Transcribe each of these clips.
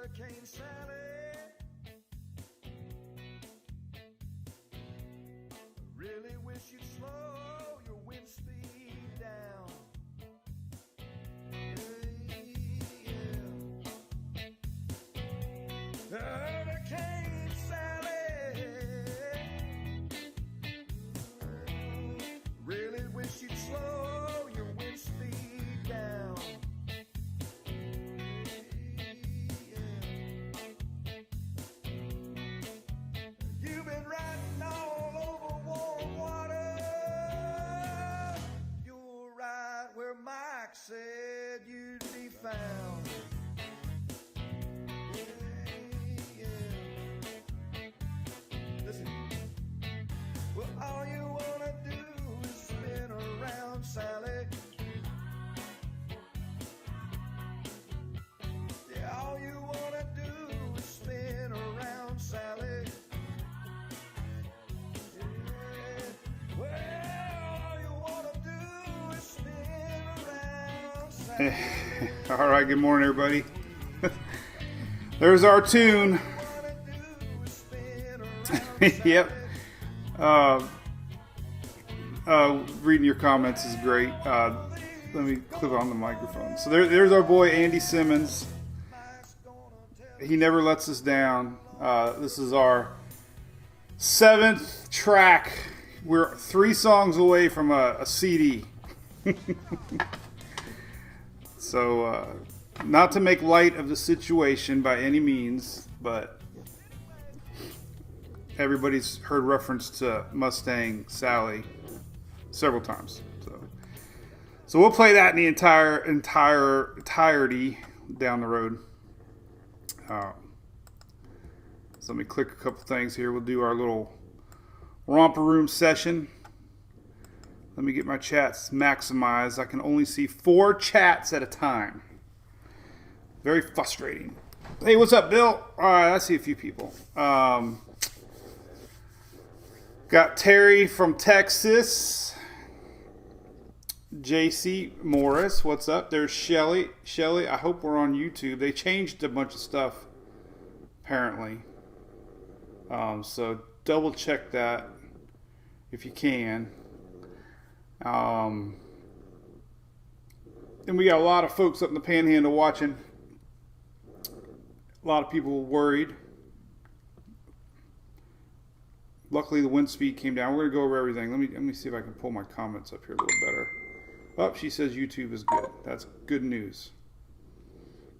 Hurricane Sally, really wish you'd slow your wind speed down. You've been riding all over warm water. You're right where Mike said you'd be found. Well, all you wanna do is spin around, Sally. Yeah, all you wanna do is spin around, Sally. Yeah. Well, all you wanna do is spin around, Sally. All right, good morning, everybody. There's our tune. Yep. Reading your comments is great. Let me click on the microphone. So there's our boy Andy Simmons. He never lets us down. This is our 7th track. We're 3 songs away from a CD. So, not to make light of the situation by any means, but everybody's heard reference to Mustang Sally several times. So we'll play that in the entirety down the road. So let me click a couple things here. We'll do our little romper room session. Let me get my chats maximized. I can only see 4 chats at a time. Very frustrating. Hey, what's up, Bill? All right, I see a few people. Got Terry from Texas. JC Morris, what's up? There's Shelly. Shelly, I hope we're on YouTube. They changed a bunch of stuff, apparently. So double check that if you can. And we got a lot of folks up in the Panhandle watching. A lot of people worried. Luckily, the wind speed came down. We're going to go over everything. Let me see if I can pull my comments up here a little better. Oh, she says YouTube is good. That's good news.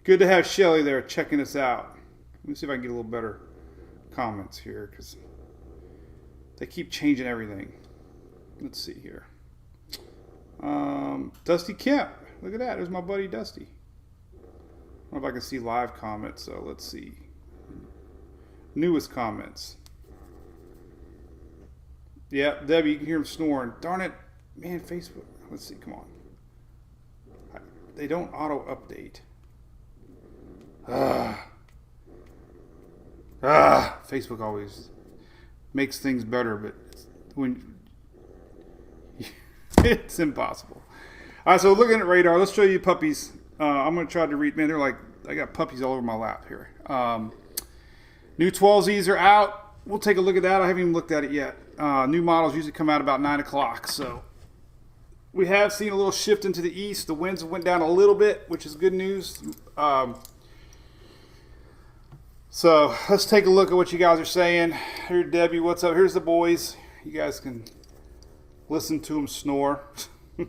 Good to have Shelly there checking us out. Let me see if I can get a little better comments here because they keep changing everything. Let's see here. Dusty Kemp. Look at that. There's my buddy Dusty. I don't know if I can see live comments, so let's see. Newest comments. Yeah, Debbie, you can hear him snoring. Darn it. Man, Facebook. Let's see, come on. They don't auto-update. Facebook always makes things better, but when it's impossible. All right, so looking at radar, let's show you puppies. I'm going to try to read. Man, they're like, I got puppies all over my lap here. New 12Zs are out. We'll take a look at that. I haven't even looked at it yet. New models usually come out about 9 o'clock. So we have seen a little shift into the east. The winds went down a little bit, which is good news. So let's take a look at what you guys are saying. Here, Debbie, what's up? Here's the boys. You guys can listen to them snore. Hey,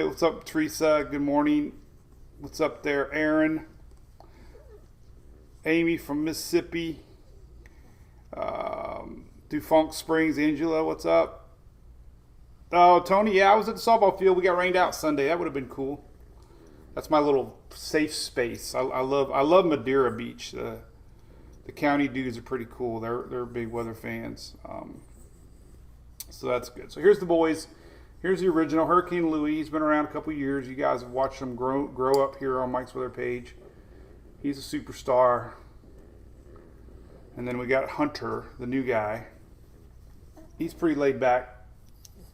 what's up, Teresa? Good morning. What's up there, Aaron? Amy from Mississippi. Dufunk Springs, Angela, what's up? Oh, Tony, yeah, I was at the softball field. We got rained out Sunday. That would have been cool. That's my little safe space. I love Madeira Beach. The county dudes are pretty cool. They're big weather fans. So that's good. So here's the boys. Here's the original Hurricane Louis. He's been around a couple years. You guys have watched him grow up here on Mike's Weather page. He's a superstar. And then we got Hunter, the new guy. He's pretty laid back,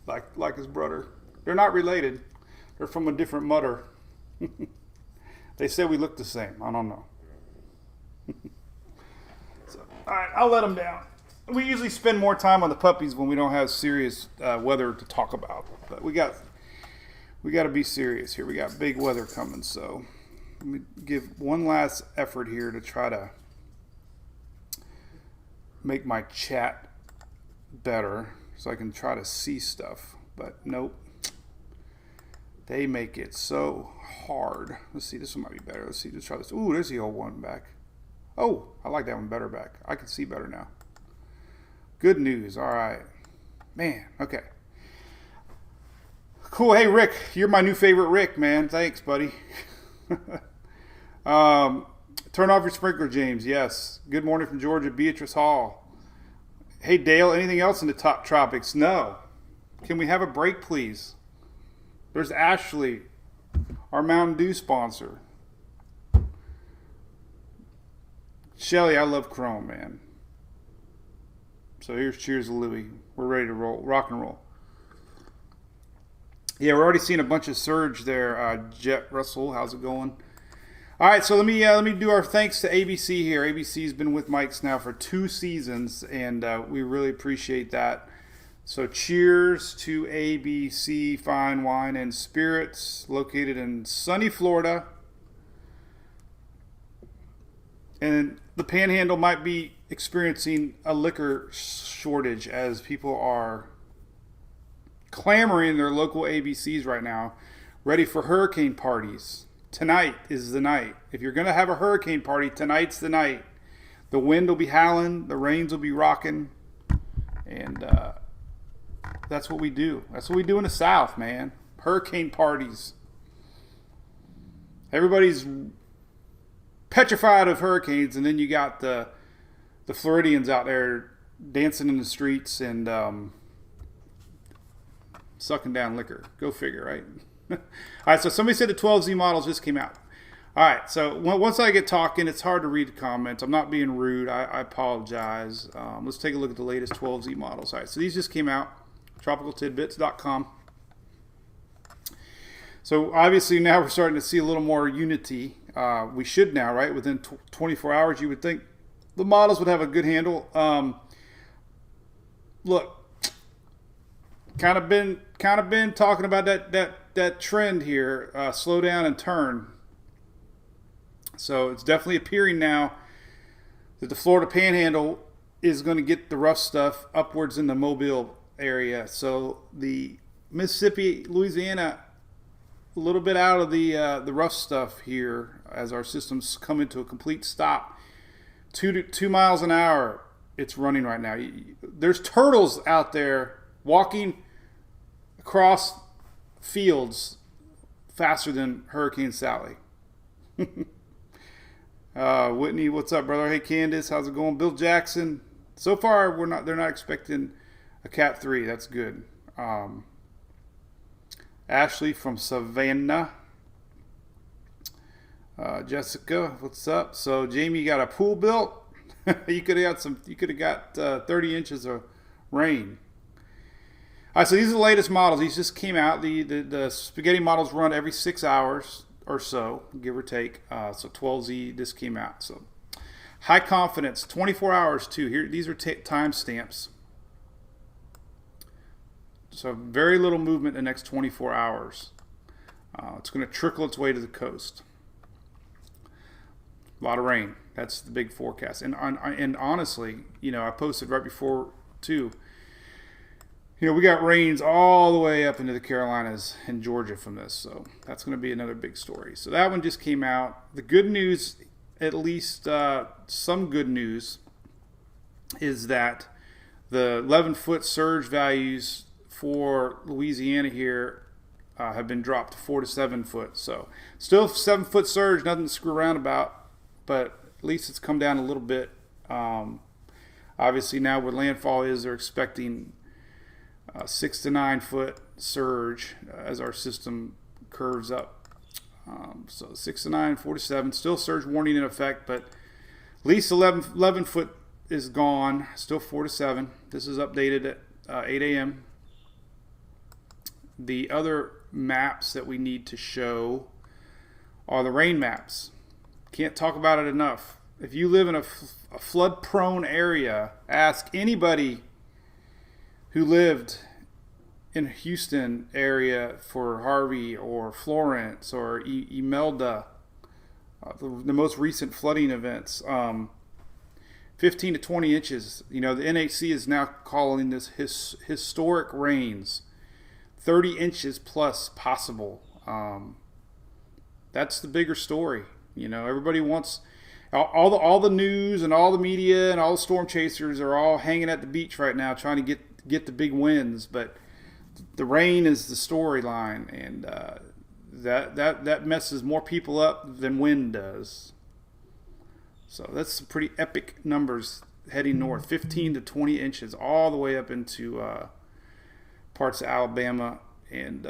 like his brother. They're not related. They're from a different mother. They said we look the same. I don't know. So, all right, I'll let them down. We usually spend more time on the puppies when we don't have serious weather to talk about. But we got to be serious here. We got big weather coming. So let me give one last effort here to try to make my chat better so I can try to see stuff. But nope. They make it so hard. Let's see. This one might be better. Let's see. Let's try this. Ooh, there's the old one back. Oh, I like that one better back. I can see better now. Good news. All right. Man, okay. Cool. Hey, Rick. You're my new favorite Rick, man. Thanks, buddy. Turn off your sprinkler, James. Yes. Good morning from Georgia, Beatrice Hall. Hey, Dale. Anything else in the top tropics? No. Can we have a break, please? There's Ashley, our Mountain Dew sponsor. Shelly, I love Chrome, man. So here's cheers to Louie. We're ready to roll, rock and roll. Yeah, we're already seeing a bunch of surge there. Jet Russell, how's it going? All right, so let me do our thanks to ABC here. ABC's been with Mike's now for 2 seasons, and we really appreciate that. So cheers to ABC Fine Wine and Spirits, located in sunny Florida. And the Panhandle might be experiencing a liquor shortage as people are clamoring in their local ABCs right now, ready for hurricane parties. Tonight is the night. If you're going to have a hurricane party, tonight's the night. The wind will be howling, the rains will be rocking, and that's what we do. That's what we do in the South, man. Hurricane parties. Everybody's petrified of hurricanes, and then you got the Floridians out there dancing in the streets and sucking down liquor. Go figure, right? All right, so somebody said the 12Z models just came out. All right, so once I get talking, it's hard to read the comments. I'm not being rude. I apologize. Let's take a look at the latest 12Z models. All right, so these just came out. TropicalTidbits.com. So obviously now we're starting to see a little more unity. We should now, right? Within 24 hours, you would think the models would have a good handle. Look, kind of been talking about that trend here, slow down and turn. So it's definitely appearing now that the Florida Panhandle is going to get the rough stuff upwards in the Mobile area. So the Mississippi, Louisiana, a little bit out of the rough stuff here as our systems come into a complete stop. 2 miles an hour it's running right now. There's turtles out there walking across fields faster than Hurricane Sally. Whitney, what's up, brother? Hey, Candace, how's it going? Bill Jackson. So far, they're not expecting a Cat 3. That's good. Ashley from Savannah. Jessica, what's up? So Jamie got a pool built. You could have got 30 inches of rain. All right, so these are the latest models. These just came out. The spaghetti models run every 6 hours or so, give or take. So 12Z just came out. So high confidence, 24 hours too. Here, these are time stamps. So very little movement in the next 24 hours. It's going to trickle its way to the coast. A lot of rain. That's the big forecast. And honestly, I posted right before too. We got rains all the way up into the Carolinas and Georgia from this. So that's going to be another big story. So that one just came out. The good news, at least some good news, is that the 11-foot surge values for Louisiana here have been dropped to 4 to 7 foot. So still 7-foot surge, nothing to screw around about, but at least it's come down a little bit. Obviously now where landfall is, they're expecting 6 to 9 foot surge as our system curves up. So 6 to 9, 4 to 7, still surge warning in effect, but at least 11 foot is gone, still 4 to 7. This is updated at 8 a.m. The other maps that we need to show are the rain maps. Can't talk about it enough. If you live in a flood-prone area, ask anybody who lived in Houston area for Harvey or Florence or Imelda, the most recent flooding events. 15 to 20 inches. You know, the NHC is now calling this historic rains. 30 inches plus possible. That's the bigger story. You know, everybody wants all the news and all the media and all the storm chasers are all hanging at the beach right now trying to get the big wins, but the rain is the storyline, and that messes more people up than wind does. So that's some pretty epic numbers heading north. 15 to 20 inches all the way up into parts of Alabama and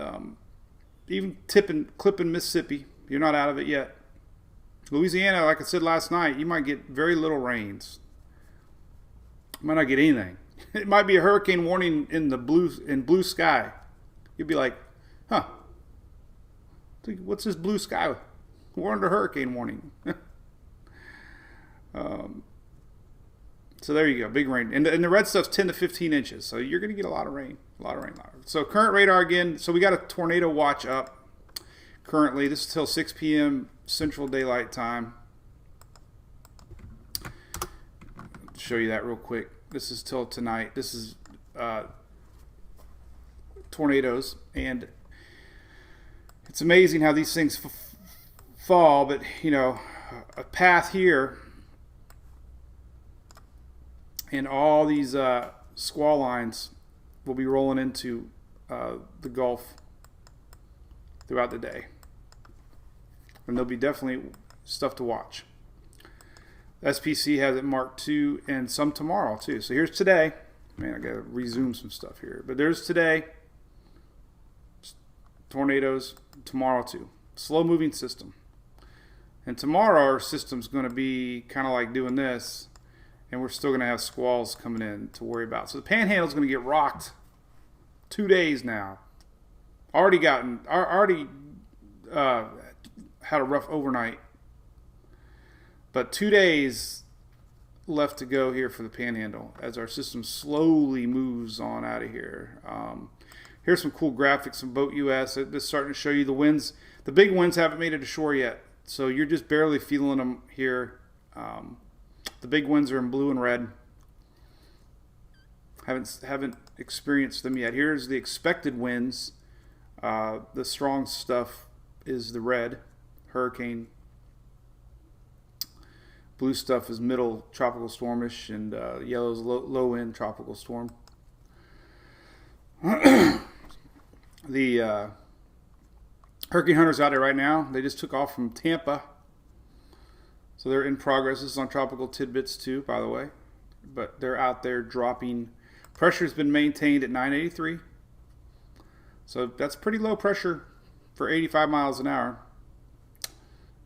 even clipping Mississippi. You're not out of it yet. Louisiana, like I said last night, you might get very little rains. You might not get anything. It might be a hurricane warning in blue sky. You'd be like, huh, what's this blue sky? We're under hurricane warning. So there you go, big rain. And the red stuff's 10 to 15 inches, so you're going to get a lot of rain. So current radar again, so we got a tornado watch up currently. This is till 6 p.m. Central Daylight Time. I'll show you that real quick. This is till tonight. This is tornadoes, and it's amazing how these things fall, but you know, a path here and all these squall lines will be rolling into the Gulf throughout the day, and there'll be definitely stuff to watch. SPC has it marked 2 and some tomorrow too. So here's today. Man, I gotta resume some stuff here, but there's today. Tornadoes tomorrow too. Slow moving system. And tomorrow our system's going to be kind of like doing this, and we're still going to have squalls coming in to worry about. So the Panhandle's going to get rocked 2 days now. Already had a rough overnight, but 2 days left to go here for the Panhandle as our system slowly moves on out of here. Here's some cool graphics from Boat US. It's starting to show you the winds. The big winds haven't made it ashore yet, so you're just barely feeling them here. The big winds are in blue and red. Haven't experienced them yet. Here's the expected winds. The strong stuff is the red, hurricane. Blue stuff is middle tropical stormish, and yellow is low end tropical storm. The hurricane hunters out there right now, they just took off from Tampa, so they're in progress. This is on Tropical Tidbits too, by the way, but they're out there dropping. Pressure's been maintained at 983, so that's pretty low pressure for 85 miles an hour.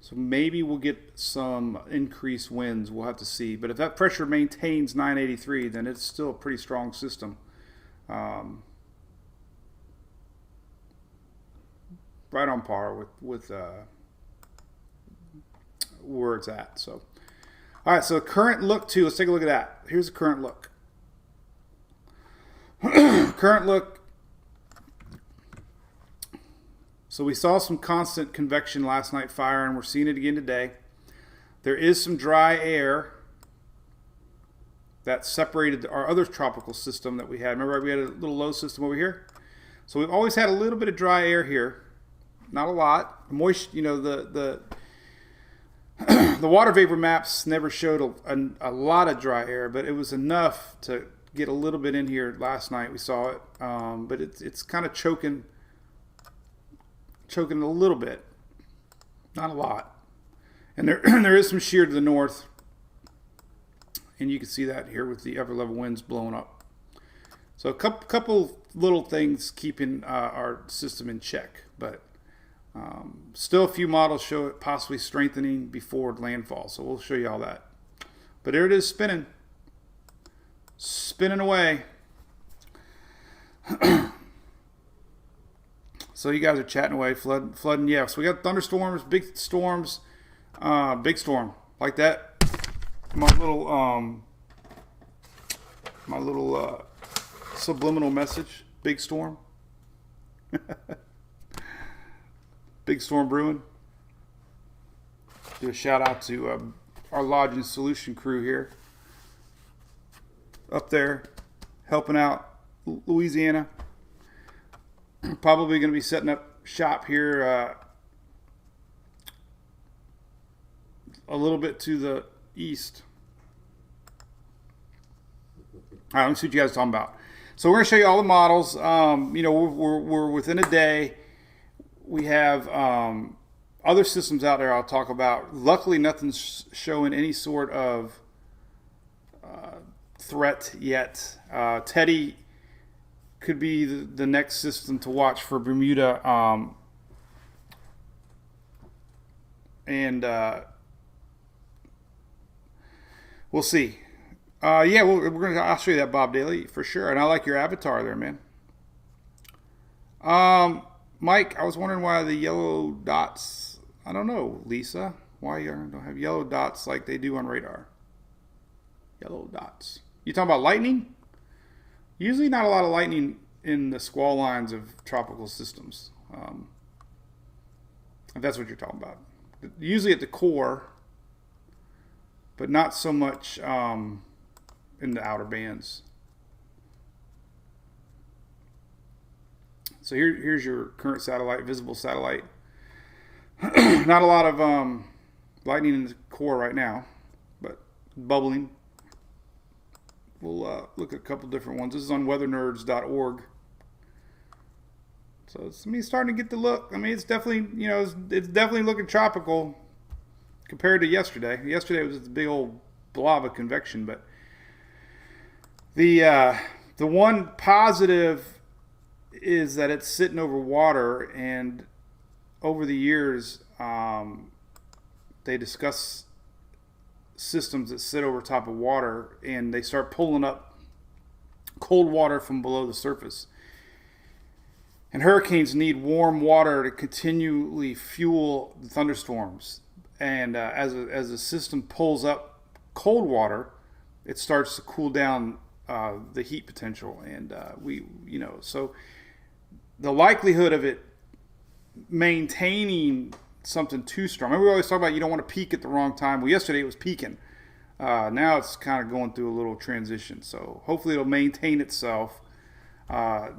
So maybe we'll get some increased winds. We'll have to see. But if that pressure maintains 983, then it's still a pretty strong system. Right on par with where it's at. So, all right. So current look too. Let's take a look at that. Here's the current look. Current look. So we saw some constant convection last night fire, and we're seeing it again today. There is some dry air that separated our other tropical system that we had. Remember, we had a little low system over here. So we've always had a little bit of dry air here. Not a lot. Moist, you know, the water vapor maps never showed a lot of dry air, but it was enough to get a little bit in here last night. We saw it, but it's kind of choking a little bit, not a lot. And there is some shear to the north, and you can see that here with the upper level winds blowing up. So a couple little things keeping our system in check, but still a few models show it possibly strengthening before landfall. So we'll show you all that. But there it is, spinning away. So you guys are chatting away, flooding. Yeah, so we got thunderstorms, big storms, big storm like that. My little subliminal message. Big storm. Big storm brewing. Do a shout out to our lodging solution crew here up there helping out Louisiana. Probably going to be setting up shop here a little bit to the east. All right, let me see what you guys are talking about. So we're going to show you all the models. We're within a day. We have other systems out there I'll talk about. Luckily, nothing's showing any sort of threat yet. Teddy could be the next system to watch for Bermuda. We'll see. I'll show you that, Bob Daly, for sure. And I like your avatar there, man. Mike, I was wondering why the yellow dots. I don't know, Lisa. Why you don't have yellow dots like they do on radar? Yellow dots. You talking about lightning? Usually not a lot of lightning in the squall lines of tropical systems. If that's what you're talking about. Usually at the core, but not so much in the outer bands. So here's your current satellite, visible satellite. Not a lot of lightning in the core right now, but bubbling. We'll look at a couple different ones. This is on weathernerds.org. So it's starting to get the look. I mean, it's definitely, it's definitely looking tropical compared to yesterday. Yesterday was this big old blob of convection, but the one positive is that it's sitting over water, and over the years, they discuss systems that sit over top of water, and they start pulling up cold water from below the surface. And hurricanes need warm water to continually fuel the thunderstorms. And as the system pulls up cold water, it starts to cool down the heat potential. And so the likelihood of it maintaining something too strong. Remember, we always talk about you don't want to peak at the wrong time. Well, yesterday it was peaking. Now it's kind of going through a little transition. So hopefully it'll maintain itself. There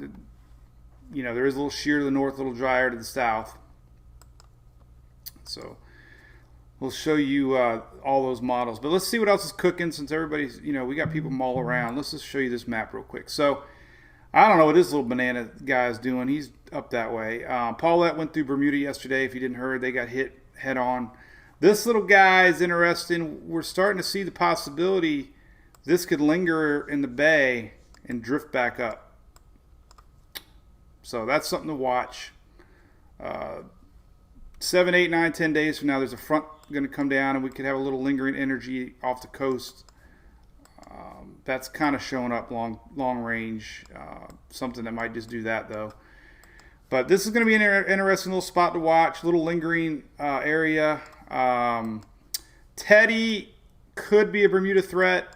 is a little shear to the north, a little drier to the south. So we'll show you all those models. But let's see what else is cooking since everybody's, we got people from all around. Let's just show you this map real quick. So I don't know what this little banana guy is doing. He's up that way. Paulette went through Bermuda yesterday. If you didn't hear, they got hit head on. This little guy is interesting. We're starting to see the possibility this could linger in the bay and drift back up. So that's something to watch. 7, 8, 9, 10 days from now, there's a front going to come down, and we could have a little lingering energy off the coast. That's kind of showing up long range. Something that might just do that, though. But this is going to be an interesting little spot to watch. Little lingering area. Teddy could be a Bermuda threat,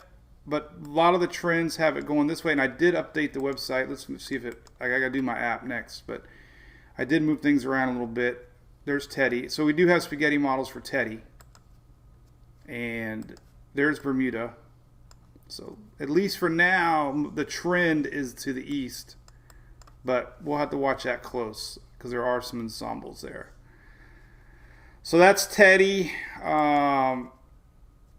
but a lot of the trends have it going this way. And I did update the website. Let's see if I got to do my app next. But I did move things around a little bit. There's Teddy. So we do have spaghetti models for Teddy. And there's Bermuda. So at least for now, the trend is to the east. But we'll have to watch that close because there are some ensembles there. So that's Teddy.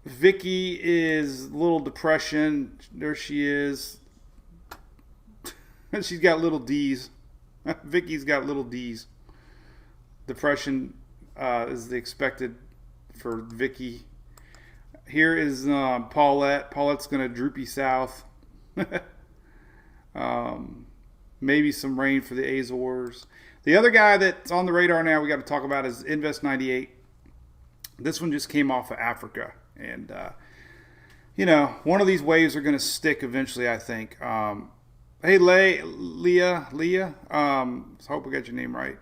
Vicky is a little depression. There she is. She's got little D's. Vicky's got little D's. Depression is the expected for Vicky. Here is Paulette. Paulette's going to droopy south. Maybe some rain for the Azores. The other guy that's on the radar now we got to talk about is Invest 98. This one just came off of Africa. And, one of these waves are going to stick eventually, I think. Hey, Leah. Hope I got your name right.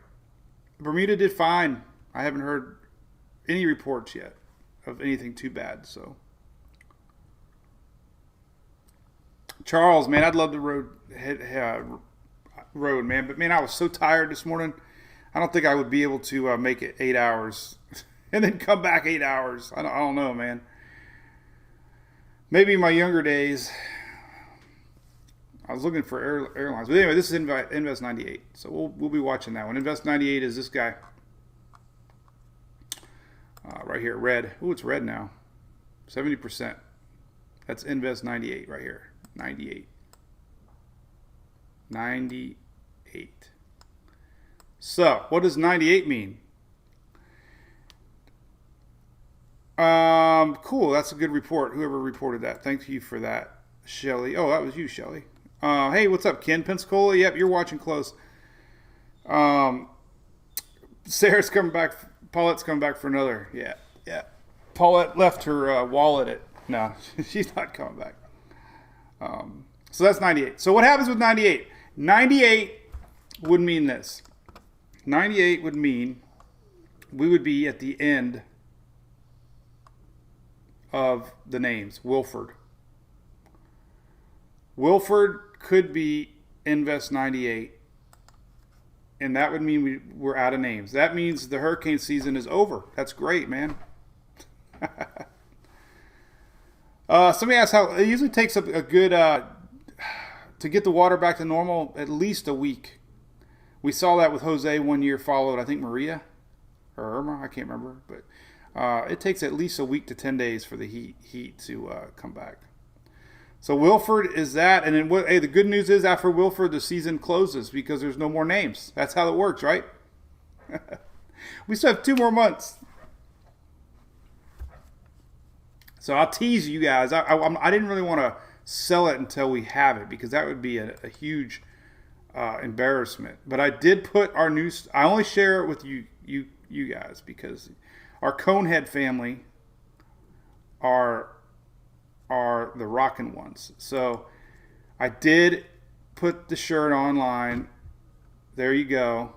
Bermuda did fine. I haven't heard any reports yet of anything too bad. So, Charles, man, I'd love the road, man. But man, I was so tired this morning. I don't think I would be able to make it 8 hours and then come back 8 hours. I don't know, man. Maybe in my younger days, I was looking for airlines. But anyway, this is Invest 98. So we'll be watching that one. Invest 98 is this guy. Right here, red. Ooh, it's red now. 70%. That's Invest 98 right here. 98. 98. So, what does 98 mean? Cool. That's a good report. Whoever reported that. Thank you for that, Shelly. Oh, that was you, Shelly. Hey, what's up, Ken? Pensacola? Yep, you're watching close. Sarah's coming back. Paulette's coming back for another. Yeah. Paulette left her wallet at... No, she's not coming back. So that's 98. So what happens with 98? 98 would mean this. 98 would mean we would be at the end of the names. Wilford could be Invest 98. And that would mean we're out of names. That means the hurricane season is over. That's great, man. Somebody asked how it usually takes a good to get the water back to normal, at least a week. We saw that with Jose one year, followed I think Maria or Irma, I can't remember, but it takes at least a week to 10 days for the heat to come back. So Wilford is that, and then hey, the good news is after Wilford, the season closes because there's no more names. That's how it works, right? We still have 2 more months. So I'll tease you guys. I didn't really want to sell it until we have it because that would be a huge embarrassment. But I did put our new. I only share it with you guys because our Conehead family are the rockin' ones. So I did put the shirt online. There you go.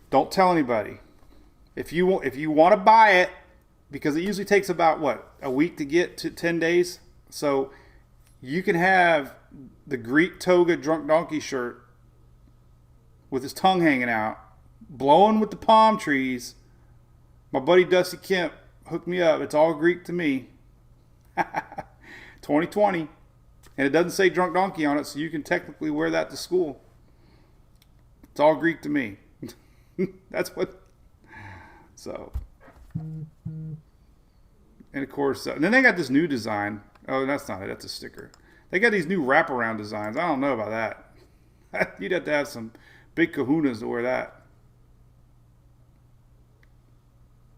Don't tell anybody. If you want to buy it, because it usually takes about a week to get to 10 days. So you can have the Greek toga drunk donkey shirt with his tongue hanging out, blowing with the palm trees. My buddy Dusty Kemp hooked me up. It's all Greek to me. 2020. And it doesn't say drunk donkey on it, so you can technically wear that to school. It's all Greek to me. That's what. So. And of course, and then they got this new design. Oh, that's not it. That's a sticker. They got these new wraparound designs. I don't know about that. You'd have to have some big kahunas to wear that.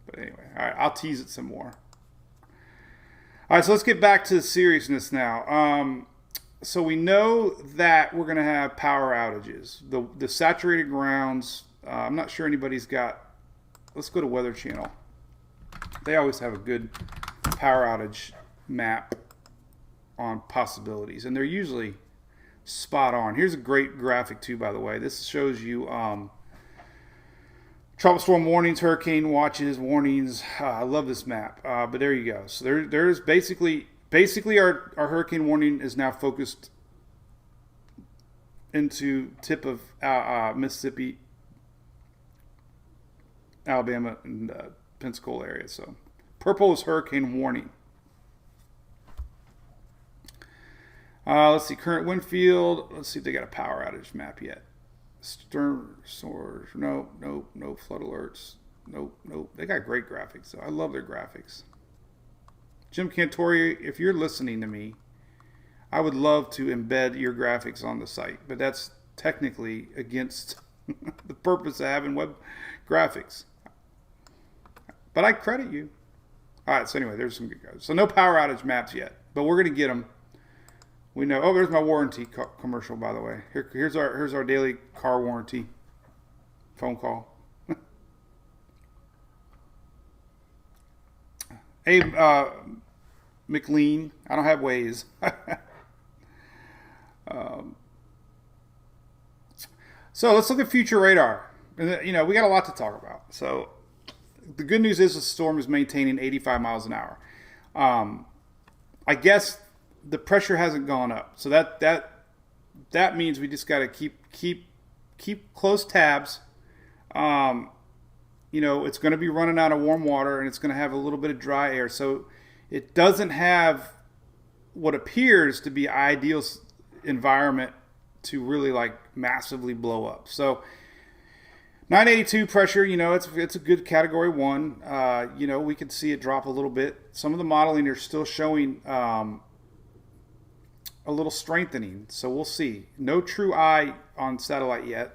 But anyway, all right, I'll tease it some more. All right, so let's get back to the seriousness now. So we know that we're going to have power outages. The saturated grounds, I'm not sure anybody's got. Let's go to Weather Channel. They always have a good power outage map on possibilities, and they're usually spot on. Here's a great graphic too, by the way. This shows you tropical storm warnings, hurricane watches, warnings. I love this map, but there you go. So there's basically our hurricane warning is now focused into tip of Mississippi, Alabama, and Pensacola area. So purple is hurricane warning. Let's see, current wind field. Let's see if they got a power outage map yet. Storm source. No flood alerts. Nope. They got great graphics, though. I love their graphics. Jim Cantori, if you're listening to me, I would love to embed your graphics on the site, but that's technically against the purpose of having web graphics. But I credit you. All right, so anyway, there's some good guys. So no power outage maps yet, but we're going to get them. We know. Oh, there's my warranty commercial, by the way. Here's our daily car warranty phone call. Hey, McLean, I don't have Waze. So let's look at future radar. And, you know, we got a lot to talk about. So the good news is the storm is maintaining 85 miles an hour. I guess the pressure hasn't gone up. So that means we just got to keep close tabs. You know, it's going to be running out of warm water, and it's going to have a little bit of dry air. So it doesn't have what appears to be ideal environment to really like massively blow up. So 982 pressure, you know, it's a good category 1. You know, we could see it drop a little bit. Some of the modeling are still showing a little strengthening. So we'll see. No true eye on satellite yet.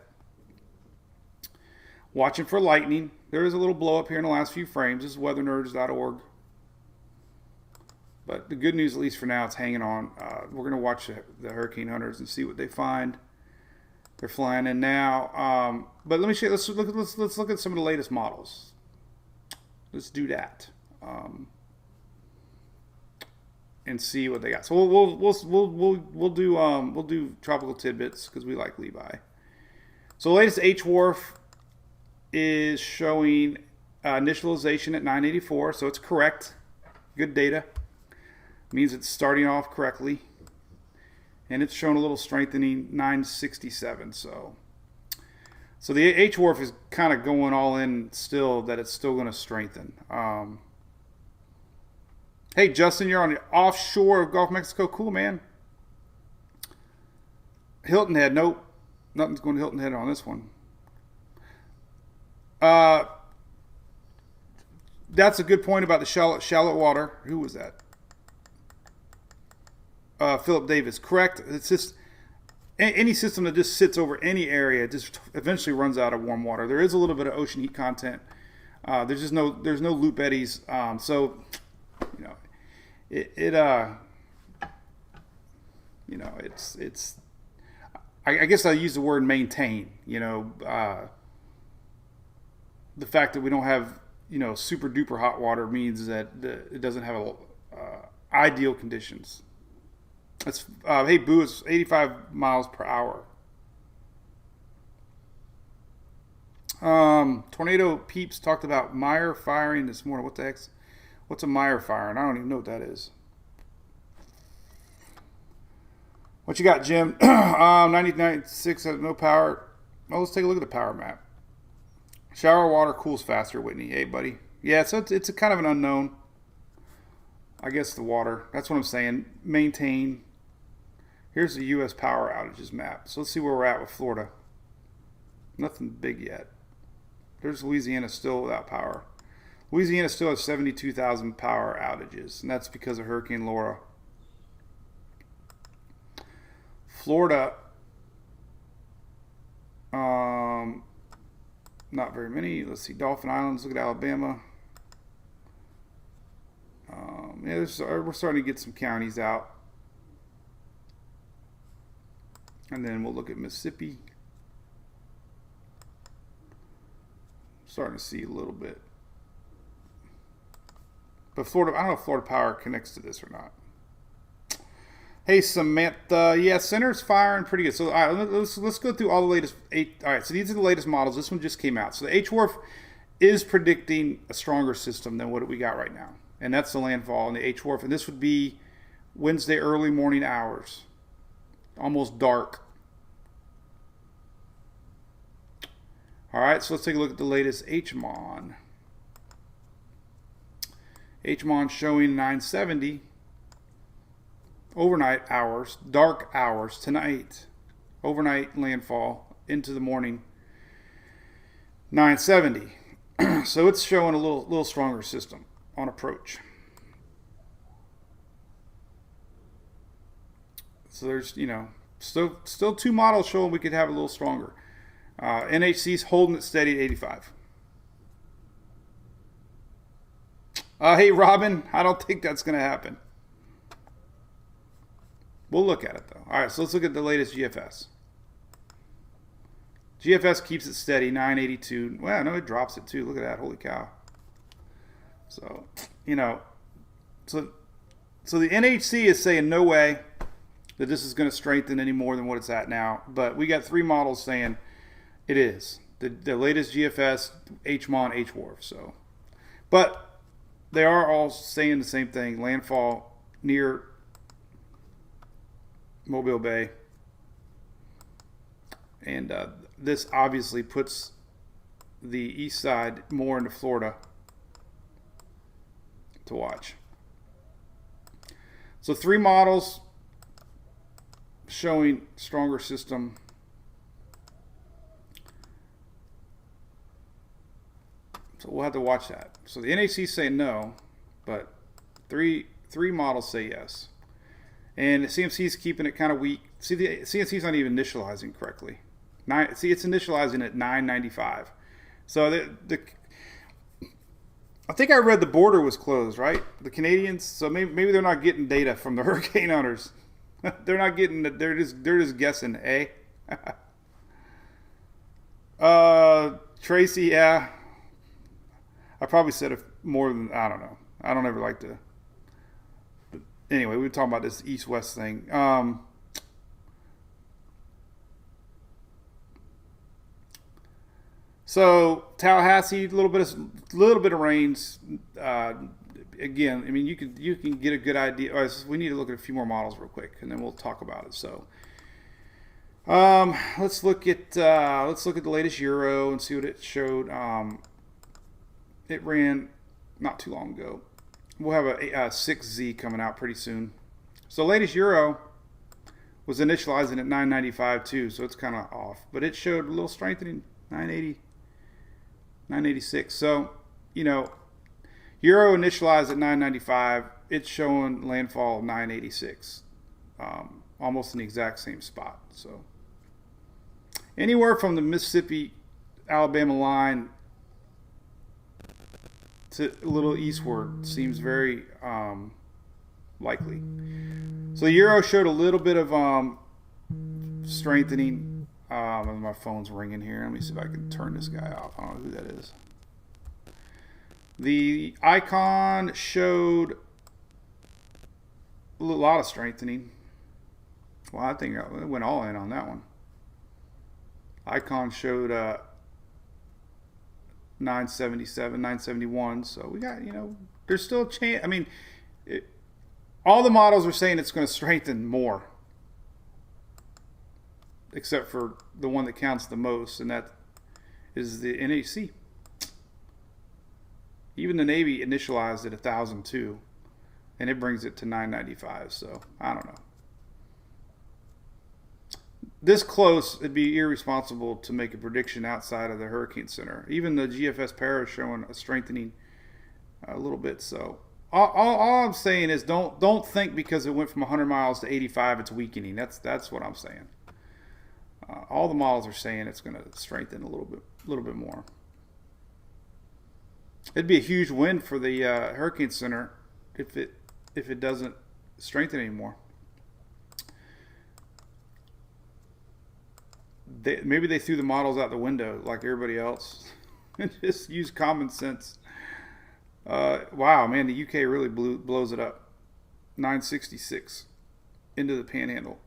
Watching for lightning. There is a little blow up here in the last few frames. This is weathernerds.org. But the good news, at least for now, it's hanging on. We're going to watch the hurricane hunters and see what they find. They're flying in now. But let me show you. Let's look at some of the latest models. Let's do that. And see what they got. So we'll do tropical tidbits because we like Levi. So the latest HWRF is showing initialization at 984, so it's correct. Good data. Means it's starting off correctly. And it's showing a little strengthening, 967. So the HWRF is kind of going all in still, that it's still going to strengthen. Hey, Justin, you're on the offshore of Gulf of Mexico. Cool, man. Hilton Head. Nope. Nothing's going to Hilton Head on this one. That's a good point about the shallow water. Who was that? Philip Davis. Correct. It's just any system that just sits over any area just eventually runs out of warm water. There is a little bit of ocean heat content. There's no loop eddies. So, you know, you know, it's. I guess I use the word maintain. You know, the fact that we don't have, you know, super duper hot water means that it doesn't have ideal conditions. That's hey Boo, it's 85 miles per hour. Tornado Peeps talked about Meyer firing this morning. What the heck's what's a Meyer firing? I don't even know what that is. What you got, Jim? 99.6 has no power. Well, let's take a look at the power map. Shower water cools faster, Whitney. Hey, buddy. Yeah, so it's a kind of an unknown. I guess the water. That's what I'm saying. Maintain. Here's the U.S. power outages map. So let's see where we're at with Florida. Nothing big yet. There's Louisiana still without power. Louisiana still has 72,000 power outages, and that's because of Hurricane Laura. Florida, not very many. Let's see, Dolphin Islands. Look at Alabama. Yeah, we're starting to get some counties out. And then we'll look at Mississippi. Starting to see a little bit. But Florida, I don't know if Florida Power connects to this or not. Hey, Samantha. Yeah, Center's firing pretty good. So all right, let's go through all the latest 8. All right, so these are the latest models. This one just came out. So the HWRF is predicting a stronger system than what we got right now. And that's the landfall and the HWRF. And this would be Wednesday early morning hours. Almost dark. All right, so let's take a look at the latest HMON. HMON showing 970. Overnight hours, dark hours tonight. Overnight landfall into the morning. 970. So it's showing a little stronger system on approach. So there's, you know, still 2 models showing we could have a little stronger. NHC's holding it steady at 85. Hey, Robin, I don't think that's going to happen. We'll look at it, though. All right, so let's look at the latest GFS. GFS keeps it steady, 982. Well, no, it drops it, too. Look at that. Holy cow. So, you know, so the NHC is saying no way. that this is going to strengthen any more than what it's at now. But we got 3 models saying it is. The latest GFS, HMON, HWARF. So, but they are all saying the same thing. Landfall near Mobile Bay. And this obviously puts the east side more into Florida to watch. So 3 models showing stronger system. So we'll have to watch that. So the NAC say no, but three models say yes. And the CMC is keeping it kind of weak. See, the CMC is not even initializing correctly. See, it's initializing at 995. So I think I read the border was closed, right? The Canadians. So maybe they're not getting data from the hurricane hunters. They're not getting. They're just guessing. Eh? Tracy, yeah. I probably said it more than I don't know. I don't ever like to. But anyway, we were talking about this east-west thing. So Tallahassee, a little bit of rains. Again, I mean, you can get a good idea. We need to look at a few more models real quick, and then we'll talk about it. So, let's look at the latest Euro and see what it showed. It ran not too long ago. We'll have a 6Z coming out pretty soon. So, latest Euro was initializing at 995 too, so it's kind of off, but it showed a little strengthening, 980. 986. So, Euro initialized at 995. It's showing landfall 986. Almost in the exact same spot. So, anywhere from the Mississippi, Alabama line to a little eastward seems very likely. So, the Euro showed a little bit of strengthening. My phone's ringing here. Let me see if I can turn this guy off. I don't know who that is. The icon showed a lot of strengthening. Well, I think it went all in on that one. Icon showed 977, 971. So we got, there's still a chance. I mean, all the models are saying it's going to strengthen more, except for the one that counts the most, and that is the NAC. Even the Navy initialized at 1,002, and it brings it to 995. So I don't know. This close, it'd be irresponsible to make a prediction outside of the Hurricane Center. Even the GFS Para is showing a strengthening a little bit. So all I'm saying is don't think because it went from 100 miles to 85 it's weakening. That's what I'm saying. All the models are saying it's going to strengthen a little bit more. It'd be a huge win for the Hurricane Center if it doesn't strengthen anymore. Maybe they threw the models out the window like everybody else and just use common sense. Wow, man, the UK really blows it up. 966 into the Panhandle.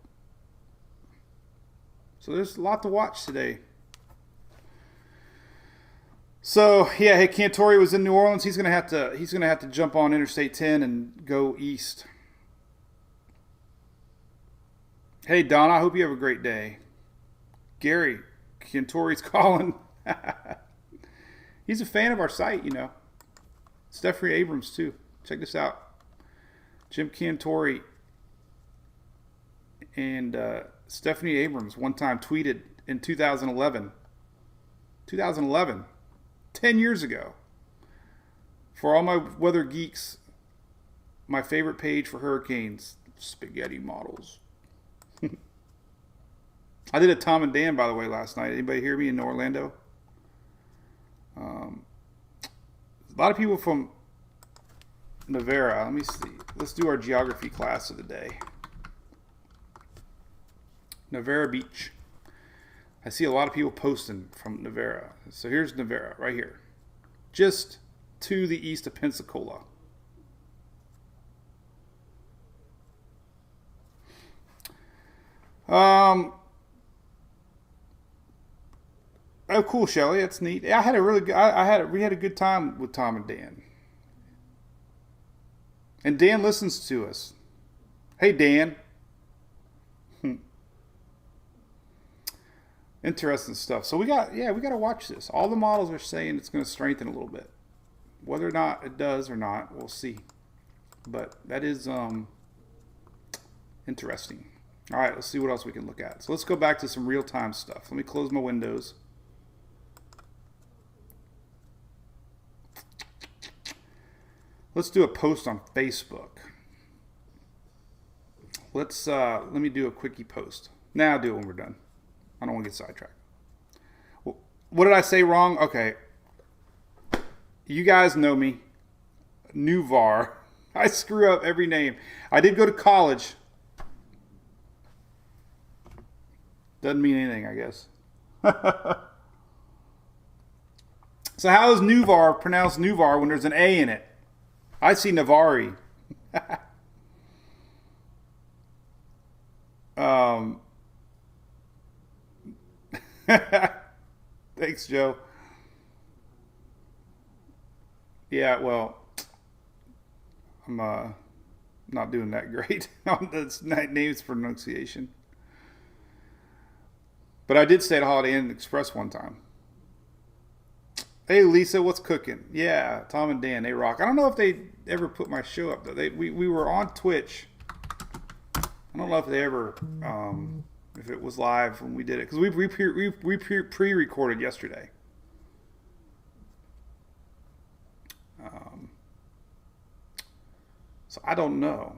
So there's a lot to watch today. So yeah, hey, Cantori was in New Orleans. He's gonna have to jump on Interstate 10 and go east. Hey Don, I hope you have a great day. Gary, Cantori's calling. He's a fan of our site, Stephanie Abrams too. Check this out. Jim Cantori and Stephanie Abrams one time tweeted in 2011, 10 years ago. For all my weather geeks, my favorite page for hurricanes, spaghetti models. I did a Tom and Dan, by the way, last night. Anybody hear me in Orlando? A lot of people from Navarra. Let me see. Let's do our geography class of the day. Navarra Beach. I see a lot of people posting from Navarra. So here's Navarra right here. Just to the east of Pensacola. Oh, cool, Shelly. That's neat. I had a really good. We had a good time with Tom and Dan. And Dan listens to us. Hey, Dan. Interesting stuff. So we got to watch this. All the models are saying it's going to strengthen a little bit. Whether or not it does or not, we'll see. But that is interesting. All right, let's see what else we can look at. So let's go back to some real-time stuff. Let me close my windows. Let's do a post on Facebook. Let me do a quickie post. Now I'll do it when we're done. I don't want to get sidetracked. Well, what did I say wrong? Okay. You guys know me. Nuvar. I screw up every name. I did go to college. Doesn't mean anything, I guess. So how is Nuvar pronounced Nuvar when there's an A in it? I see Navari. Thanks, Joe. Yeah, well, I'm not doing that great on the name's pronunciation. But I did stay at Holiday Inn Express one time. Hey, Lisa, what's cooking? Yeah, Tom and Dan, they rock. I don't know if they ever put my show up, though. We were on Twitch. I don't know if they ever, if it was live when we did it. Because we pre-recorded yesterday. So I don't know.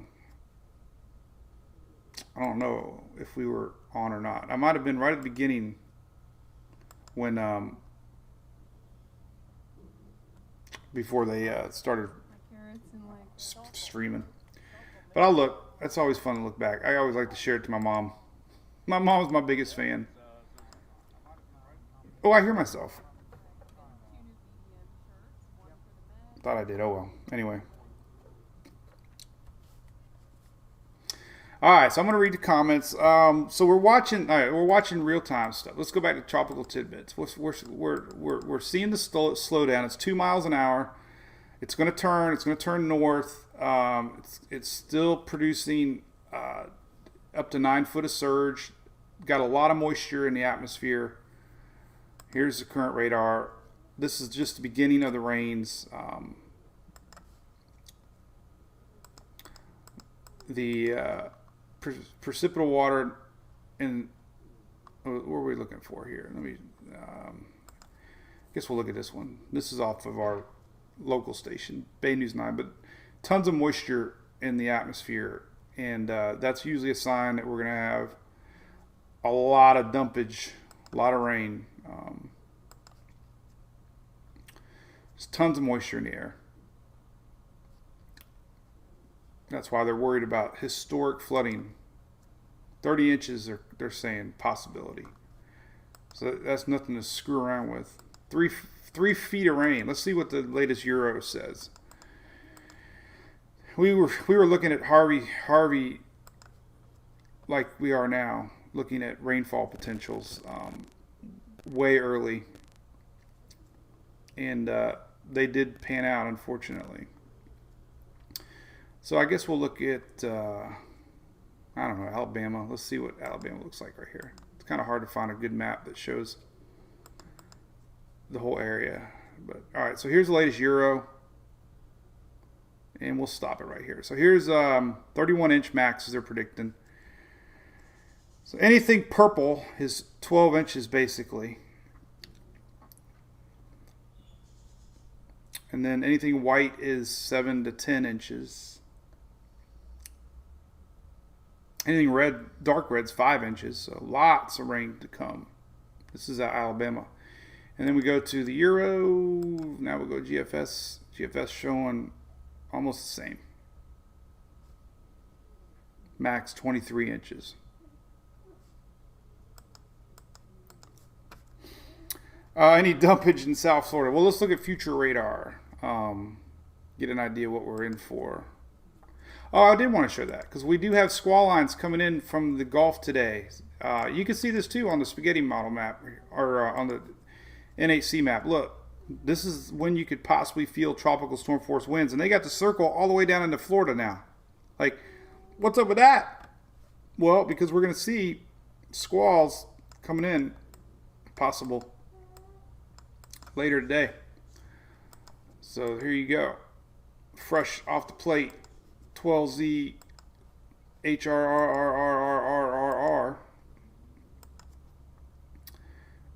I don't know if we were on or not. I might have been right at the beginning when before they started streaming. But I'll look. That's always fun to look back. I always like to share it to my mom. My mom's my biggest fan. Oh, I hear myself. Thought I did. Oh well. Anyway. All right, so I'm going to read the comments. So we're watching. All right, we're watching real time stuff. Let's go back to tropical tidbits. We're seeing the slow down. It's 2 miles an hour. It's going to turn. It's going to turn north. It's still producing up to 9 foot of surge. Got a lot of moisture in the atmosphere. Here's the current radar. This is just the beginning of the rains. The precipitable water in what are we looking for here? Let me I guess we'll look at this one. This is off of our local station, Bay News 9, but tons of moisture in the atmosphere, and that's usually a sign that we're going to have a lot of dumpage, a lot of rain. There's tons of moisture in the air. That's why they're worried about historic flooding. 30 inches, they're saying possibility. So that's nothing to screw around with. Three feet of rain. Let's see what the latest Euro says. We were looking at Harvey, like we are now, looking at rainfall potentials way early, and they did pan out, unfortunately. So I guess we'll look at, I don't know, Alabama. Let's see what Alabama looks like right here. It's kind of hard to find a good map that shows the whole area. But all right, so here's the latest Euro. And we'll stop it right here. So here's 31-inch max, as they're predicting. So anything purple is 12 inches, basically. And then anything white is 7 to 10 inches. Anything red, dark red's 5 inches, so lots of rain to come. This is Alabama. And then we go to the Euro. Now we'll go GFS. GFS showing almost the same. Max 23 inches. Any dumpage in South Florida? Well, let's look at future radar. Get an idea what we're in for. Oh, I did want to show that because we do have squall lines coming in from the Gulf today. You can see this too on the spaghetti model map or on the NHC map. Look, this is when you could possibly feel tropical storm force winds, and they got the circle all the way down into Florida now. Like, what's up with that? Well, because we're going to see squalls coming in, possible later today. So here you go, fresh off the plate, 12Z HRRRRRRR,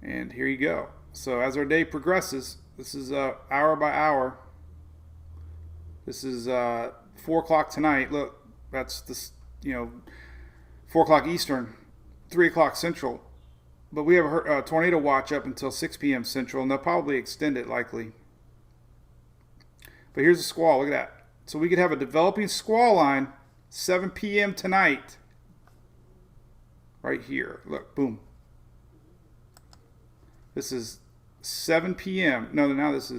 and here you go. So as our day progresses, this is hour by hour. This is 4 o'clock tonight. Look, that's this, 4 o'clock Eastern, 3 o'clock Central. But we have a tornado watch up until 6 p.m. Central, and they'll probably extend it likely. But here's a squall. Look at that. So we could have a developing squall line 7 p.m. tonight. Right here. Look, boom. This is 7 p.m. No, now that's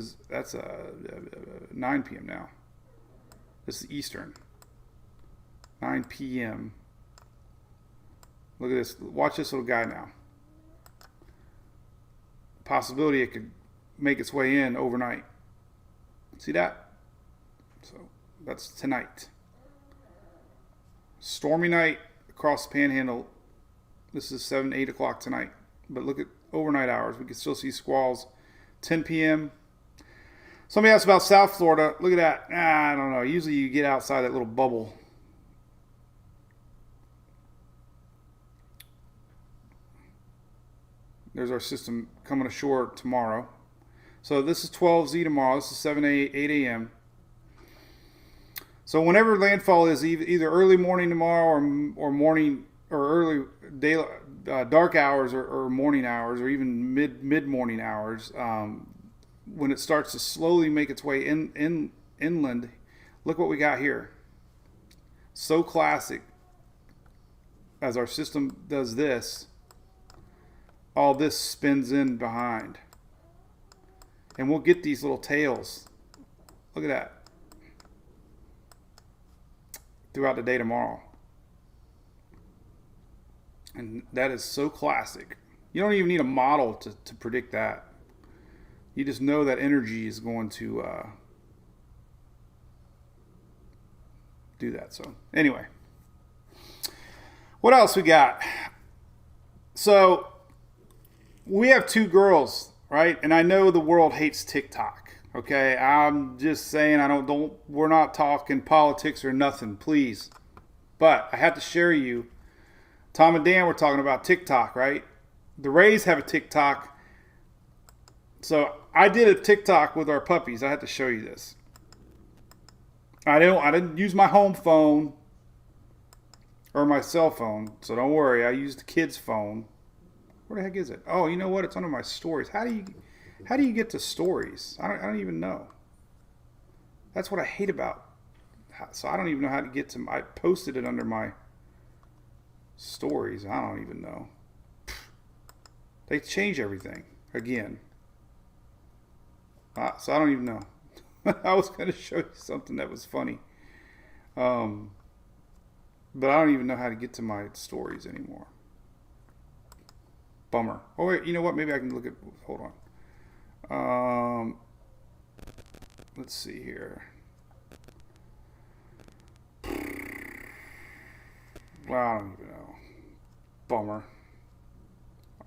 9 p.m. now. This is Eastern. 9 p.m. Look at this. Watch this little guy now. Possibility it could make its way in overnight. See that? So that's tonight. Stormy night across the Panhandle. This is 7, 8 o'clock tonight. But look at overnight hours. We can still see squalls. 10 p.m. Somebody asked about South Florida. Look at that. I don't know. Usually you get outside that little bubble. There's our system coming ashore tomorrow. So this is 12Z tomorrow. This is 7, 8 a.m. So whenever landfall is, either early morning tomorrow or morning or early day, dark hours or morning hours or even mid morning hours, when it starts to slowly make its way inland, look what we got here. So classic. As our system does this, all this spins in behind. And we'll get these little tails. Look at that. Throughout the day tomorrow. And that is so classic. You don't even need a model to predict that. You just know that energy is going to do that. So anyway. What else we got? So we have 2 girls, right? And I know the world hates TikTok. Okay, I'm just saying we're not talking politics or nothing, please. But I have to share you, Tom and Dan were talking about TikTok, right? The Rays have a TikTok. So I did a TikTok with our puppies. I had to show you this. I didn't use my home phone or my cell phone, so don't worry. I used the kid's phone. Where the heck is it? Oh, you know what? It's under my stories. How do you get to stories? I don't even know. That's what I hate about. So I don't even know how to get to. I posted it under my stories. I don't even know. They change everything again. So I don't even know. I was going to show you something that was funny. But I don't even know how to get to my stories anymore. Bummer. Oh wait, you know what? Maybe I can look at. Hold on. Let's see here. Well, I don't even know. Bummer.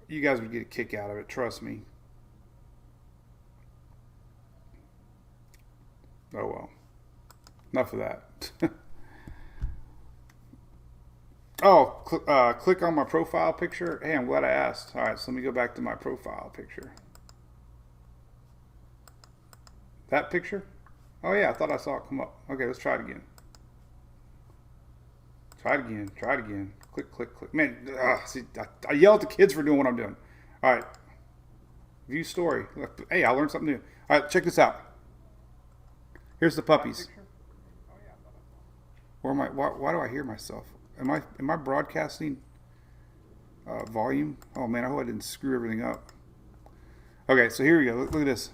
You guys would get a kick out of it. Trust me. Oh well. Enough of that. Oh, click on my profile picture. Hey, I'm glad I asked. All right, so let me go back to my profile picture. That picture? Oh yeah, I thought I saw it come up. Okay, let's try it again. Try it again. Try it again. Click, click, click. Man, see, I yell at the kids for doing what I'm doing. All right. View story. Hey, I learned something new. All right, check this out. Here's the puppies. Where am I? Why do I hear myself? Am I broadcasting volume? Oh man, I hope I didn't screw everything up. Okay, so here we go. Look at this.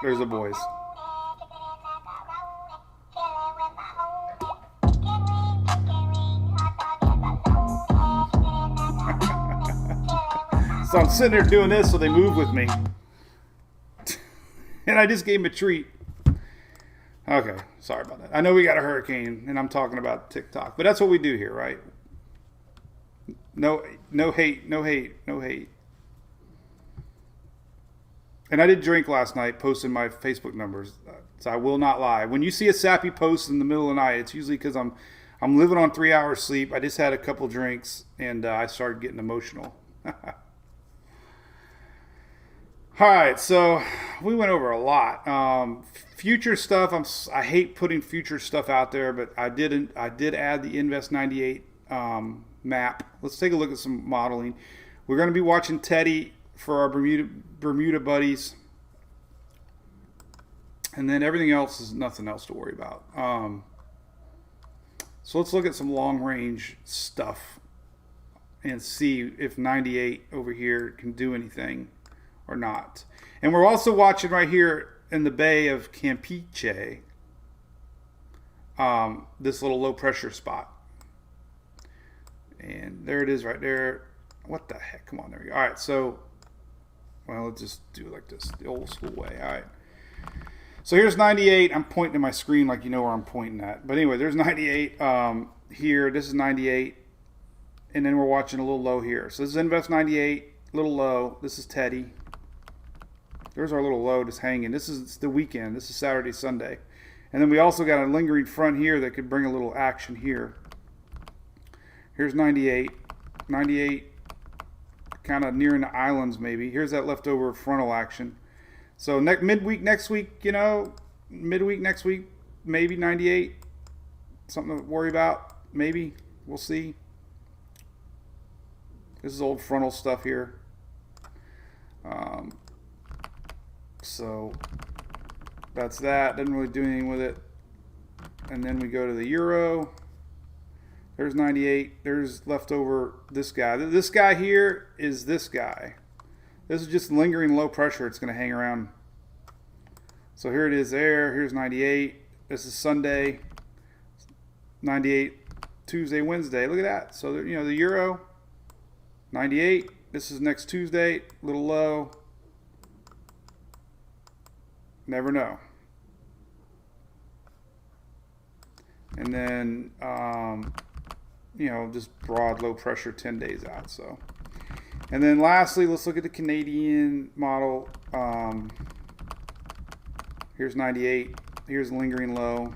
There's the boys. So I'm sitting there doing this so they move with me. And I just gave them a treat. Okay, sorry about that. I know we got a hurricane and I'm talking about TikTok, but that's what we do here, right? No hate, no hate, no hate. And I did drink last night, posting my Facebook numbers, so I will not lie. When you see a sappy post in the middle of the night, it's usually because I'm living on 3 hours sleep. I just had a couple drinks and I started getting emotional. All right, so we went over a lot. Future stuff. I hate putting future stuff out there, but I did add the Invest 98 map. Let's take a look at some modeling. We're going to be watching Teddy for our Bermuda buddies, and then everything else is nothing else to worry about. So let's look at some long range stuff and see if 98 over here can do anything or not. And we're also watching right here in the Bay of Campeche, this little low pressure spot. And there it is right there. What the heck? Come on, there we go. All right, so, well, let's just do it like this, the old school way. All right. So here's 98. I'm pointing to my screen like you know where I'm pointing at. But anyway, there's 98 here. This is 98. And then we're watching a little low here. So this is Invest 98, little low. This is Teddy. There's our little low just hanging. This is the weekend. This is Saturday, Sunday. And then we also got a lingering front here that could bring a little action here. Here's 98. 98 kind of nearing the islands maybe. Here's that leftover frontal action. So midweek next week, midweek next week, maybe 98. Something to worry about. Maybe. We'll see. This is old frontal stuff here. So that's that. Doesn't really do anything with it. And then we go to the euro. There's 98. There's leftover this guy. This guy here is this guy. This is just lingering low pressure. It's going to hang around. So here it is there. Here's 98. This is Sunday. 98. Tuesday, Wednesday. Look at that. So, the euro. 98. This is next Tuesday. Little low. Never know. And then, just broad low pressure 10 days out. So, and then lastly, let's look at the Canadian model. Here's 98. Here's lingering low.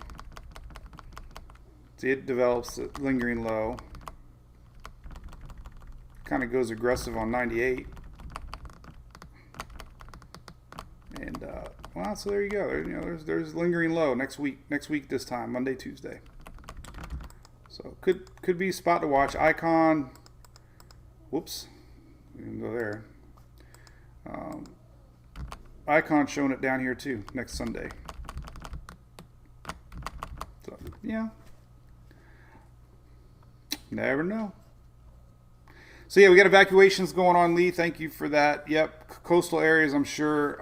See, it develops a lingering low. Kind of goes aggressive on 98. And well, so there you go. There's lingering low next week this time, Monday, Tuesday. So could be a spot to watch. Icon. Whoops, we can go there. Icon showing it down here too next Sunday. So yeah, never know. So yeah, we got evacuations going on, Lee. Thank you for that. Yep, coastal areas, I'm sure.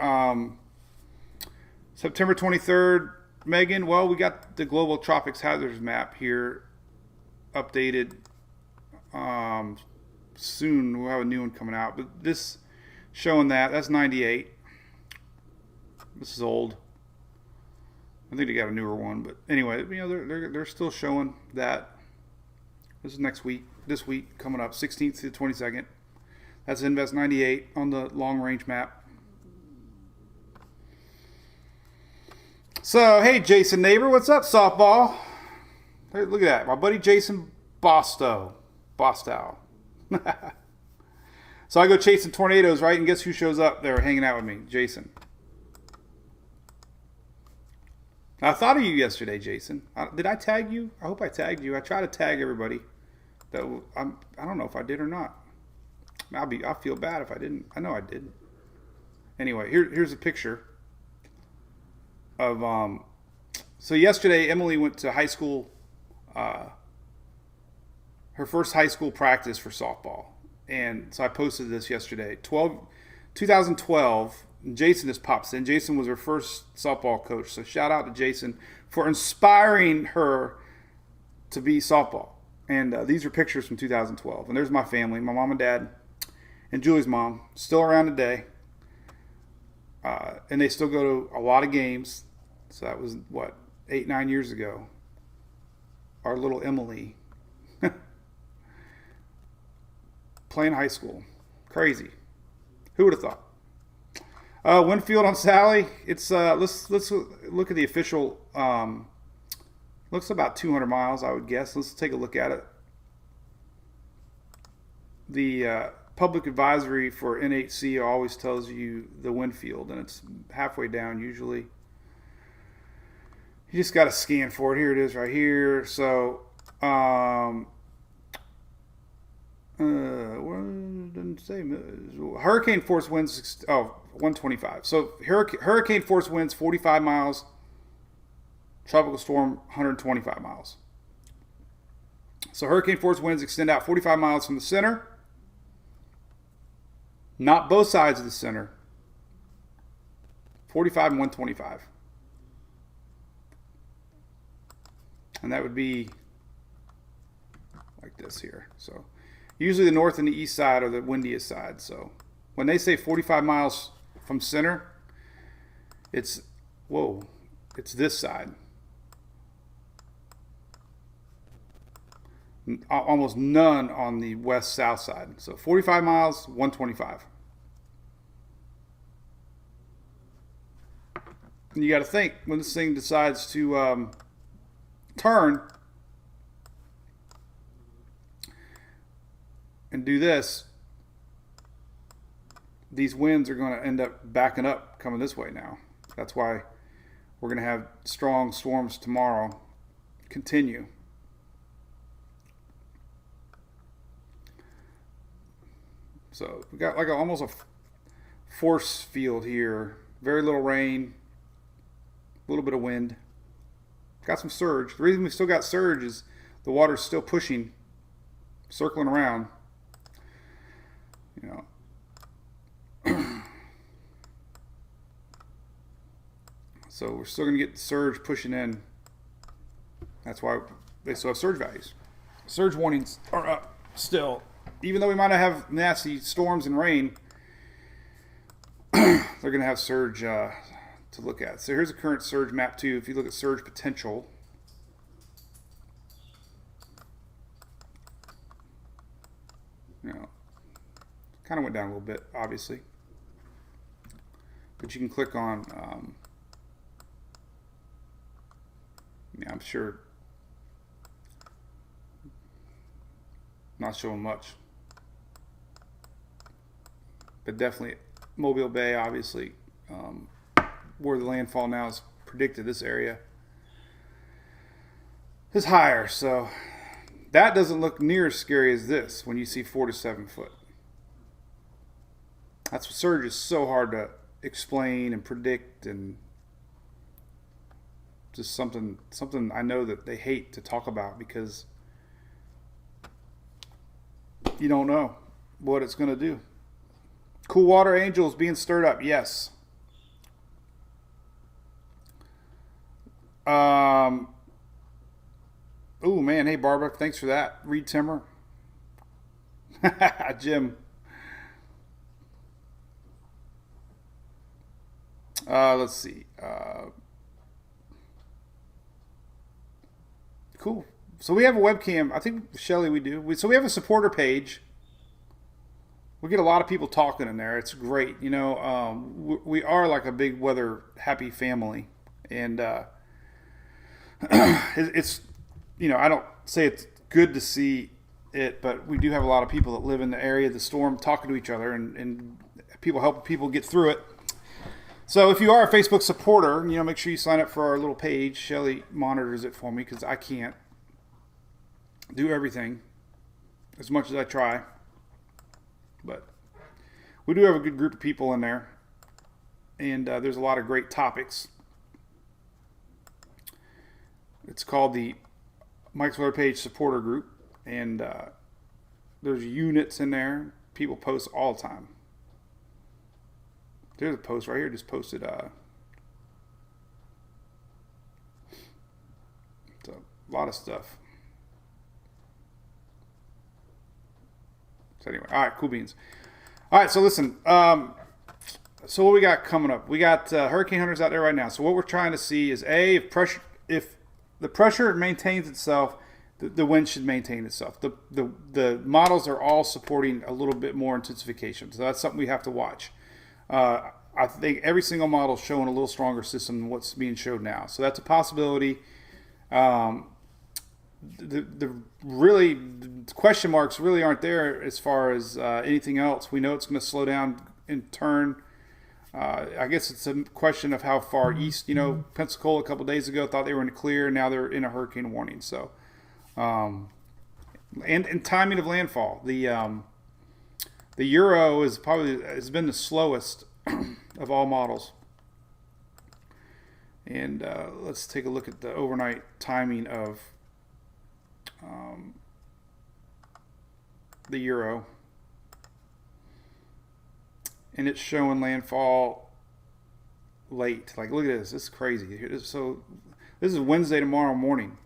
September 23rd, Megan. Well, we got the Global Tropics Hazards Map here updated. Soon we'll have a new one coming out, but this showing that's 98. This is old. I think they got a newer one, but anyway, they're still showing that. This is next week. This week coming up, 16th to the 22nd. That's Invest 98 on the long range map. So hey, Jason neighbor, what's up, softball? Hey, look at that, my buddy Jason Bostow. So I go chasing tornadoes, right? And guess who shows up there hanging out with me? Jason. I thought of you yesterday, Jason. Did I tag you? I hope I tagged you. I try to tag everybody. I don't know if I did or not. I'll feel bad if I didn't. I know I did. Anyway, here's a picture of so yesterday Emily went to high school, her first high school practice for softball. And so I posted this yesterday. 2012, And Jason just pops in. Jason was her first softball coach. So shout out to Jason for inspiring her to be softball. And these are pictures from 2012. And there's my family, my mom and dad, and Julie's mom, still around today. And they still go to a lot of games. So that was, 8-9 years ago. Our little Emily playing high school. Crazy. Who would have thought? Winfield on Sally. It's let's look at the official. Looks about 200 miles, I would guess. Let's take a look at it. The public advisory for NHC always tells you the Winfield, and it's halfway down usually. You just got to scan for it. Here it is right here. So, didn't say hurricane force winds. 125. So hurricane force winds 45 miles. Tropical storm 125 miles. So hurricane force winds extend out 45 miles from the center. Not both sides of the center. 45 and 125. And that would be like this here. So usually the north and the east side are the windiest side. So when they say 45 miles from center, it's this side. Almost none on the west-south side. So 45 miles, 125. And you got to think, when this thing decides to turn and do this, these winds are going to end up backing up, coming this way now. That's why we're going to have strong storms tomorrow continue. So we got like almost a force field here. Very little rain, a little bit of wind. Got some surge. The reason we still got surge is the water's still pushing, circling around. You know. So we're still going to get surge pushing in. That's why they still have surge values. Surge warnings are up still. Even though we might have nasty storms and rain, they're going to have surge to look at. So here's a current surge map too. If you look at surge potential, kind of went down a little bit, obviously. But you can click on, I'm sure, not showing much. But definitely Mobile Bay, obviously, where the landfall now is predicted, this area is higher. So that doesn't look near as scary as this when you see 4 to 7 foot. That's what surge is so hard to explain and predict, and just something I know that they hate to talk about because you don't know what it's going to do. Cool water angels being stirred up. Yes. Oh man. Hey Barbara. Thanks for that. Reed Timmer. Jim. Let's see. Cool. So we have a webcam. I think, Shelly, we do. So we have a supporter page. We get a lot of people talking in there. It's great. We are like a big weather happy family. And it's, I don't say it's good to see it, but we do have a lot of people that live in the area of the storm talking to each other and people helping people get through it. So if you are a Facebook supporter, make sure you sign up for our little page. Shelly monitors it for me because I can't do everything as much as I try. But we do have a good group of people in there. And there's a lot of great topics. It's called the Mike's Weather Page supporter group. And there's units in there. People post all the time. There's a post right here. Just posted. So a lot of stuff. So anyway, all right, cool beans. All right, so listen. So what we got coming up? We got hurricane hunters out there right now. So what we're trying to see is if the pressure maintains itself, the wind should maintain itself. The models are all supporting a little bit more intensification. So that's something we have to watch. I think every single model is showing a little stronger system than what's being showed now. So that's a possibility. The question marks really aren't there as far as anything else. We know it's going to slow down and turn. I guess it's a question of how far east. Pensacola a couple days ago thought they were in the clear. Now they're in a hurricane warning. So, and timing of landfall. The Euro has been the slowest of all models. And let's take a look at the overnight timing of the Euro. And it's showing landfall late. Like, look at this. This is crazy. So this is Wednesday tomorrow morning.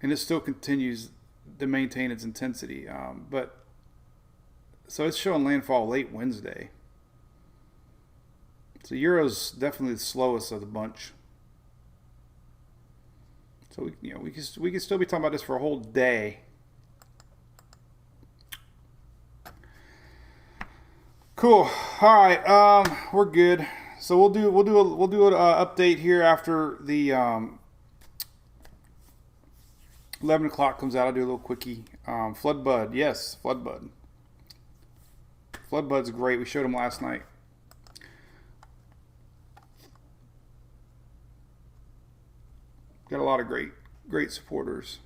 And it still continues to maintain its intensity. So it's showing landfall late Wednesday. So Euro's definitely the slowest of the bunch. So we can still be talking about this for a whole day. Cool. All right. We're good. So we'll do an update here after the 11 o'clock comes out. I'll do a little quickie. Flood bud. Yes, flood bud. Flood bud's great. We showed him last night. Got a lot of great supporters.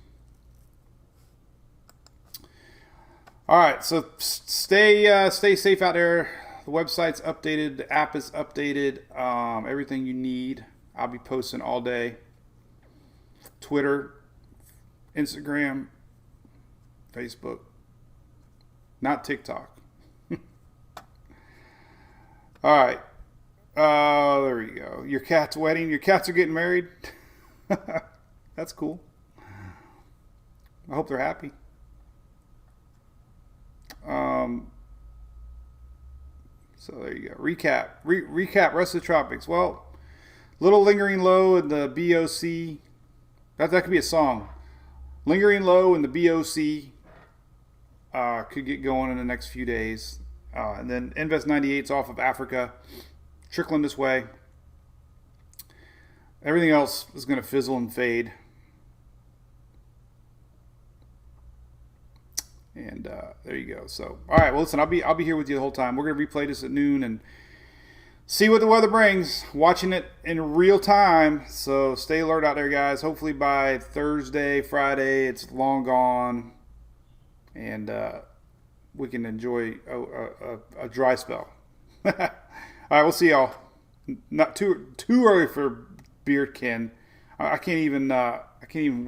All right, so stay safe out there. The website's updated. The app is updated. Everything you need. I'll be posting all day. Twitter, Instagram, Facebook. Not TikTok. All right. There we go. Your cat's wedding. Your cats are getting married. That's cool. I hope they're happy. So there you go. Recap rest of the tropics. Well, little lingering low in the BOC. That could be a song. Lingering low in the BOC could get going in the next few days. And then Invest 98's off of Africa, trickling this way. Everything else is going to fizzle and fade. And there you go. So, all right. Well, listen, I'll be here with you the whole time. We're going to replay this at noon and see what the weather brings. Watching it in real time. So stay alert out there, guys. Hopefully by Thursday, Friday, it's long gone, and we can enjoy a dry spell. All right. We'll see y'all. Not too early for beard, Ken. I can't even wait.